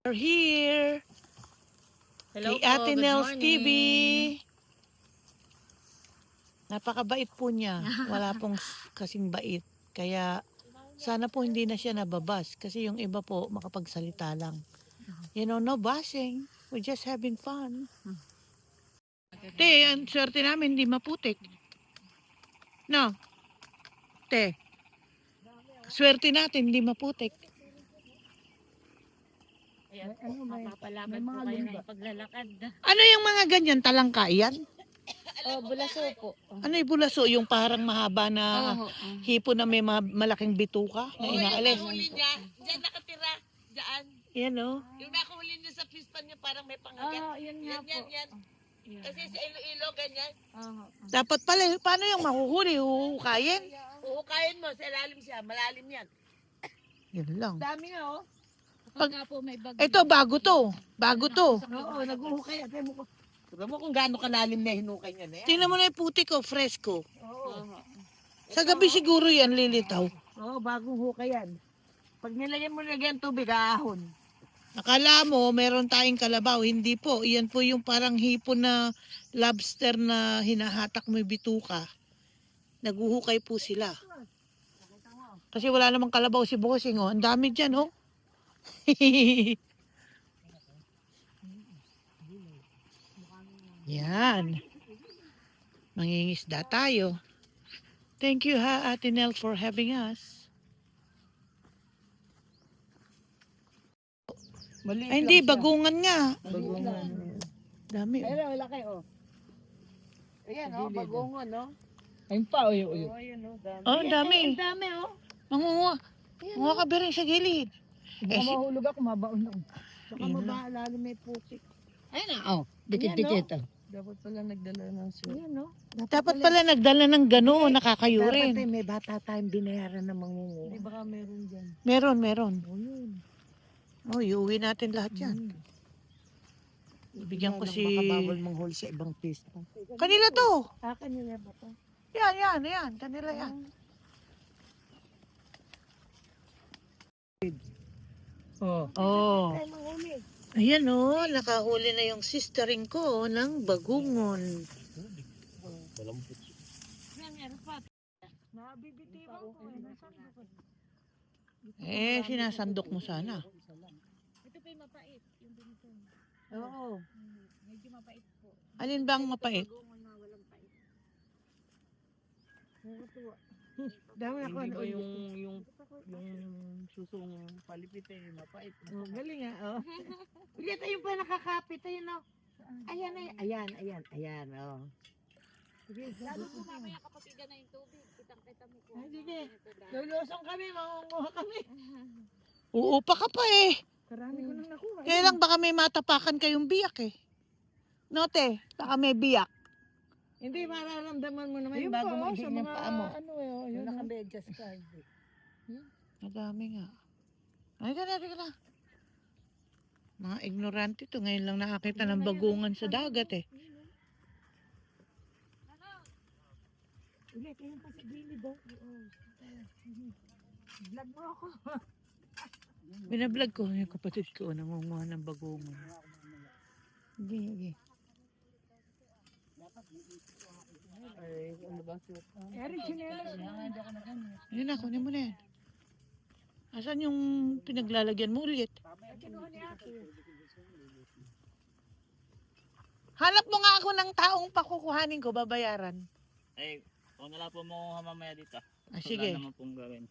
We're here. Hello Kay po, Ate good Nels morning. TV. Napakabait po niya. Wala pong kasing bait. Kaya sana po hindi na siya nababas. Kasi yung iba po makapagsalita lang. You know, no bashing. We're just having fun. Te, ang swerte namin hindi maputik. No? Te, swerte natin hindi maputik. Ayan po, mapapalabad po kayo ng paglalakad. Ano yung mga ganyan? Talangka yan? Oh, bulaso po. Ano yung bulaso? Yung parang mahaba na hipo na may malaking bituka na inaalis. Yung nakahuli niya, dyan nakatira, dyan. Yan o. Yung nakahuli niya sa pispan niya parang may pangagat. Yun nga po. Yan. Kasi sa Iloilo, ganyan. Dapat pala, paano yung mahuhuli? Huhukayin? Uukayin mo, sa ilalim siya, malalim yan. Yun lang. Dami nga, oh. Pagka po may bagyo. Ito, bago to. Bago to. Oo, nag-uhukay. Tignan mo kung gaano kalalim na hinukay niya na yan. Tingnan mo na yung puti ko, fresco. Oo. Sa gabi siguro yan lilitaw. Oo, bagong hukay yan. Pag nilagyan mo lagyan tubig, aahon. Akala mo, meron tayong kalabaw. Hindi po. Iyan po yung parang hipon na lobster na hinahatak mo yung bituka. Naguhukay po sila. Kasi wala namang kalabaw si Bossing. Oh. Ang dami dyan, oh. Yan. Mangingisda tayo. Thank you ha, Ate Nel, for having us. Ay, hindi, bagungan nga. Bagungan. Dami. Pero wala kayo, oh. Ayan, oh, bagungan, no? Ayun pa, Oo, ayun, oh, dami. Oh, ang dami. Ang dami, oh. Mangunguha. Mangunguha ka ba rin sa gilid? Baka mahulog ako, mabaon ako. Baka Yun na. mabaalala may putik. Ayun na, oh. Dikit-dikit. Dapat pala nagdala ng suit. Ayan, no? Dapat pala nagdala ng gano'n, nakakayurin. Dapat may bata tayong binayaran na mangunguha. Hindi baka meron dyan. Meron. O yun. Oh, iuwi natin lahat yan. Bigyan ko si... Baka bawal manghuli sa ibang pista. Kanila to. Kanila ba to? Yan. Kanila yan. Oh. Ay, manghuli. Ayan oh, nakahuli na yung sistering ko ng bagungon. Nabibitiwan ko. Sinasandok mo sana. Ito pa yung mapait. Yung ganito. Oo. Medyo mapait po. Alin bang mapait? Bagungon na walang pait. Dami ako. Hindi ba yung susong palipit mapait? Oh, galing nga, oh. Ulit, ayun pa nakakapit, ayun, oh. Ayan, oh. Sige, Lalo po mamaya kapag iga na yung tubig. Kitang-kita mo po. Ay, sige. Lulusong kami, mangunguha kami. Uupa ka pa eh. Karami ko nang nakuha. Kaya lang baka may matapakan kayong biyak eh. Note, baka may biyak. Hindi, mararamdaman mo naman Ayun bago pa, mag-hit sa ng mga paa mo. ano yun, Yung nakabedyas ka. Madami nga. Ay, ka na. Mga ignorante to. Ngayon lang nakakita ng bagungan sa dagat eh. Ulit, ayun pa sa gilid, oh. Vlog mo ako. Binablog ko yung kapatid ko nangunguha ng bagungan. Sige. Ay, ano ba suot? Eric, chinelas. Yun na, kunin mo na yan. Asan yung pinaglalagyan mo ulit? Hanap mo nga ako ng taong pakukuhanin ko, babayaran. Ay, kung wala po mo mamaya dito. Ah, sige. Wala naman pong gawin.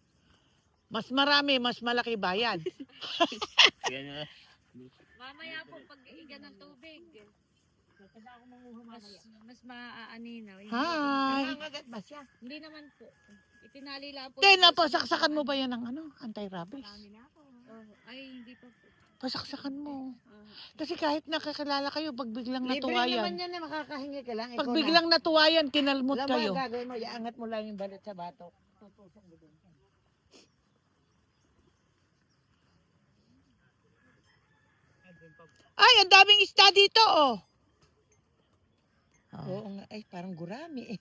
Mas marami, mas malaki bayad. Kaya nyo, Mamaya po pag iga ng tubig. Mas maaaninaw. Hi! Nangangagat ba siya? Hindi naman po. Itinali lang po. Kaya napasaksakan mo ba yan ng ano? Anti-rabies? Ay, hindi pa po. Pasaksakan mo. Kasi kahit nakakilala kayo, pag biglang Libre natuwayan. naman yan na makakahingi ka lang. Pag biglang natuwayan, kinalmot Alam mo, kayo. ang gagawin mo, iangat mo lang yung balat sa batok. Tutusok mo doon. Ay, ang daming isda dito, oh. Oo nga, ay parang gurami eh.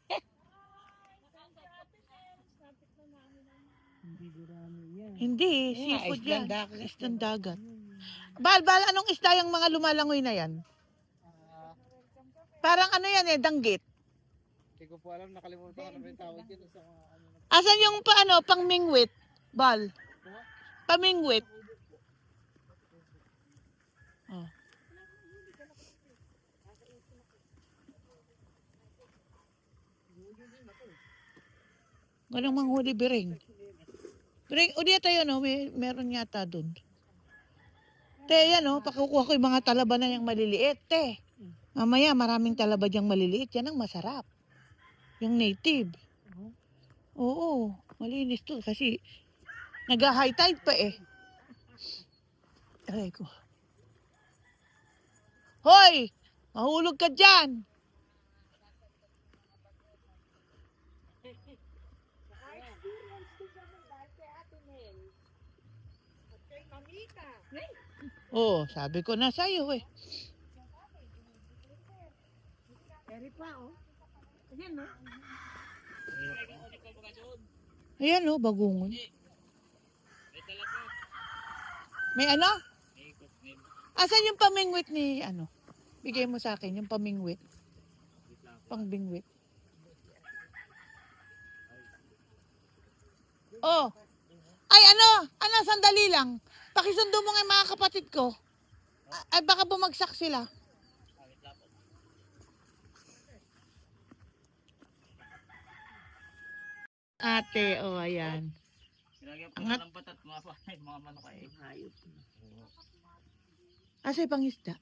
Hindi, Yan nga, seafood isdang yan. dagat. Isdang dagat. Bal, anong isda yung mga lumalangoy na yan? Parang ano yan eh, danggit. Hindi ko po alam, nakalimutan ko na rin tawag yun sa ano. Asan yung pangmingwit? Bal. Pamingwit. Oh. Ganang manghuli biring. Biring, o diya tayo no, meron yata dun. Te, yan o, pakukuha ko yung mga talaba na yung maliliit. Te, mamaya maraming talaba diyang maliliit. Yan ang masarap. Yung native. Oo, malinis to kasi nag-high tide pa eh. Aray ko. Hoy! Mahulog ka dyan! Oo, sabi ko na sa'yo eh. Eri pa, oh. Ayan, no? Ayan o, bagungon. May ano? Asan yung pamingwit ni ano? Bigay mo sa akin yung pamingwit. Pangbingwit. Oh. Ay ano? Ano, sandali lang. Pakisundo mo nga yung mga kapatid ko. Ay baka bumagsak sila. Ate, oh ayan. Nilagyan po Angat. ng batat mga panay, mga manok ay hayop. Asa yung pangisda?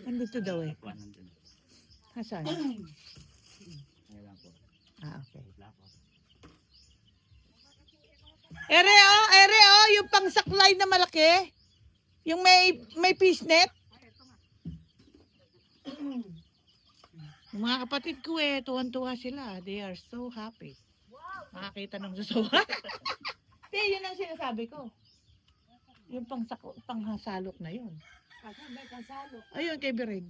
Nandito daw eh. Kuha nandun. Asan? Ngayon lang po. Ah, okay. Wait lang po. Ere oh, yung pangsaklay na malaki. Yung may fish net. Yung mga kapatid ko eh, tuwan-tuwa sila. They are so happy. Makakita ng susuwa. Hindi, yun ang sinasabi ko. Yung panghasalok na yun. Kasi may kasalo. Ayun, kay Biring.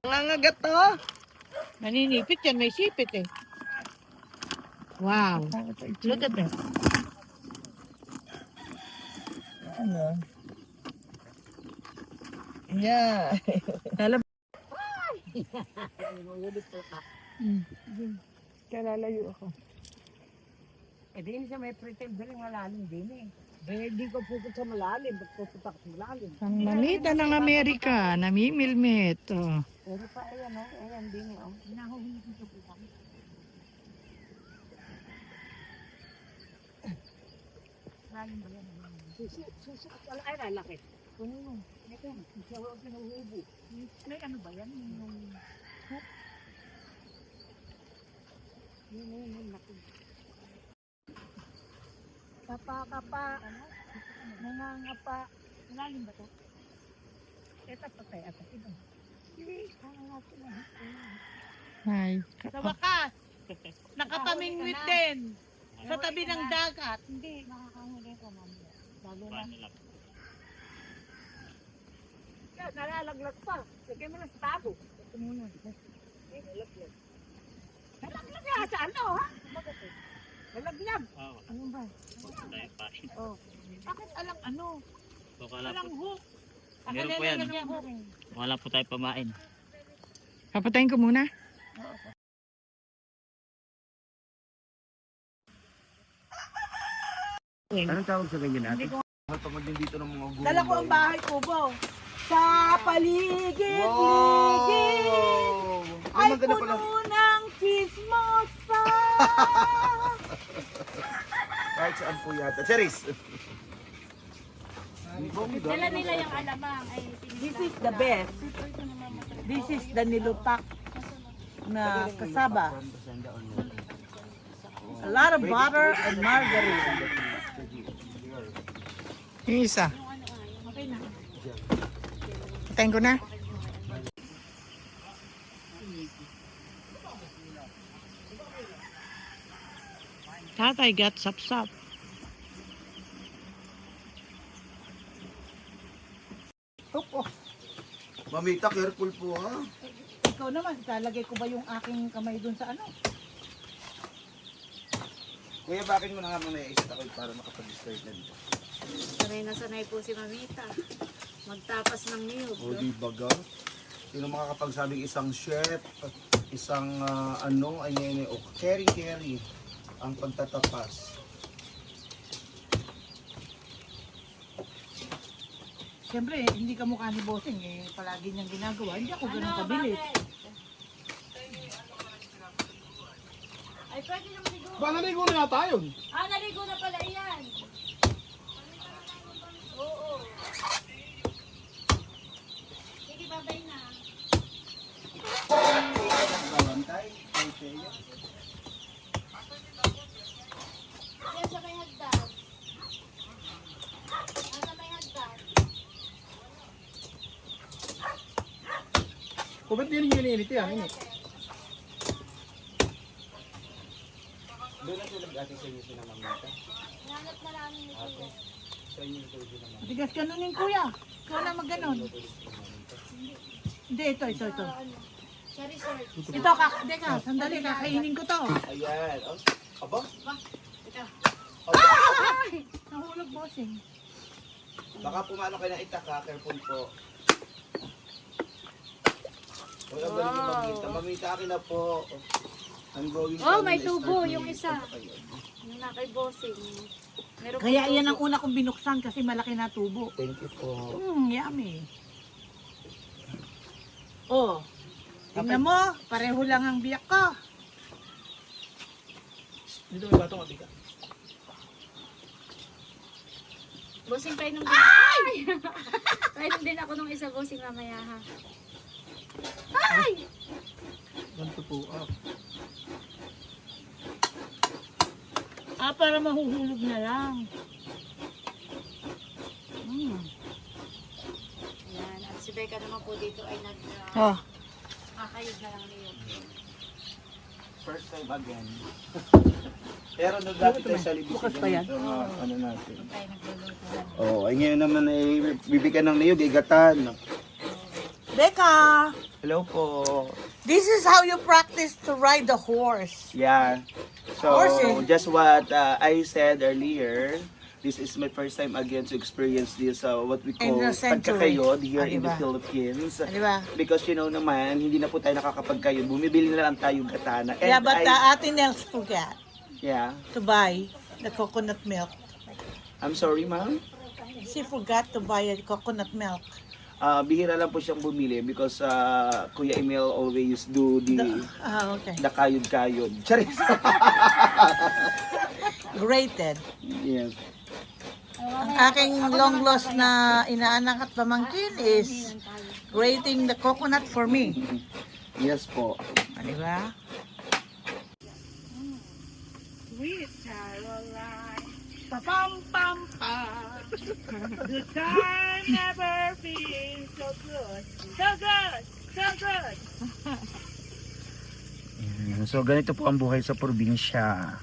Nangangagat to. Naninipit yan, may sipit eh. Wow. Look at that. Ano? Yeah. Lalab- Kaya lalayo ako. Eh, din siya may pretend rin malalim din eh. Hindi ko puput sa malalim, ba't puputak sa malalim? Ang mamita ng Amerika, namimilmit. Oh. Pero pa, ayan o, ayan din eh. Oh. Nahuhuli ko sa putang. Lalim ba yan? Susi, ay lalaki. Kunin mo. Ito, siya wala pinuhubo. May ano ba yan? Yung... Yun, naku. Kapa. Nangangapa. Lalim ba ito? Ito patay at ito. Hindi, natin na. Hi. Sa wakas, nakapamingwit din. Sa tabi ng dagat. Hindi, makakahuli ko mamaya. Bago lang. Paano lang? Yan, nalalaglag pa. Lagay mo lang sa tabo. Ito muna. Nalaglag. Nalaglag yan sa ano, ha? Nalaglag. Oo. Ano ba? Tayo pa. Oh. Bakit alang ano? So, kala Alang po. hook. Meron po yan. Wala po tayo pamain. Papatayin ko muna. Anong tawag sa ganyan natin? Matungod din dito ng mga gulay. Dala ko ang bahay kubo. Sa paligid-ligid ay Maganda pala. puno ng chismosa. Kahit saan po yata. Cheris! Dala nila yung alamang. Ay, This is the best. This is the nilupak na kasaba. A lot of butter and margarine. Yung isa. Patayin ko na. Tatay got sap-sap. Mamita, careful po ha. Ikaw naman, ilalagay ko ba yung aking kamay dun sa ano? Kuya, bakit mo na nga mga naisip ako para makapag-start na dito? Sanay na sanay po si Mamita. Magtapas ng niyog. O di baga? Sino makakapagsabing isang chef, isang carry ang pagtatapas. Siyempre, hindi ka mukha ni Bossing eh. Palagi niyang ginagawa. Hindi ako ganun kabilis. Ay, pwede na maligo. Ba, naligo na yata yun? Ah, naligo na pala iyan. Oo. Sige, babay na. Bawantay, ay siya. Yan sa may hagdan. Nasa may hagdan. Kung ba't din yung iniinit yan? Doon na tulad ating sa inyo sinamamita. Nanap na namin ni Kuya. Sa inyo tulad sinamamita. Matigas ganunin kuya. Ikaw na magganon. Hindi, ito. Sa ano? Sa resort. Ito, teka, sandali, kakainin ko to. Ayan. Oh. Aba? Ito. Nahulog, Bossing. Baka pumalo kayo ng itaka, careful po. Wala ba rin yung mamita? Mamita akin na po. I'm going Oh, to may start tubo, my- yung isa. Yung na kay Bossing. Meron Kaya po yan ang tubo. una kong binuksan kasi malaki na tubo. Thank you po. Yummy. Oh, tingnan mo, pareho lang ang biyak ko. Dito may batong abika. Bossing, painom din. Ay! Painom din ako nung isa, Bossing, mamaya ha. Ay! Ganito po. Para mahuhulog na lang. Yan. At si Becca naman po dito ay Oh, kakayod na lang niyo. First time again. Pero nagdapit tayo sa libis. Bukas pa yan? Ano natin. Tayo nagluluto lang. Oh, ay ngayon naman ay bibigyan ng niyog, igatan. Becca, Hello po. this is how you practice to ride the horse. Yeah. So, Horsing. just what I said earlier, this is my first time again to experience this, what we In call the century. pagkakayod here in the diba? Philippines. Di ba? Because you know naman, hindi na po tayo nakakapagkayod. Bumibili na lang tayo gatana. And Yeah, but Ate Nels forgot yeah. to buy the coconut milk. I'm sorry, ma'am. She forgot to buy the coconut milk. Bihira lang po siyang bumili because Kuya Emil always do the Okay. kayod-kayod. Charis. Grated. Yes. Ang aking long lost na inaanak at pamangkin is grating the coconut for me. Yes po. Di ba? Sweet Caroline. Pa-pam-pam-pam. The time never feels so good. So good. So good. So ganito po ang buhay sa probinsya.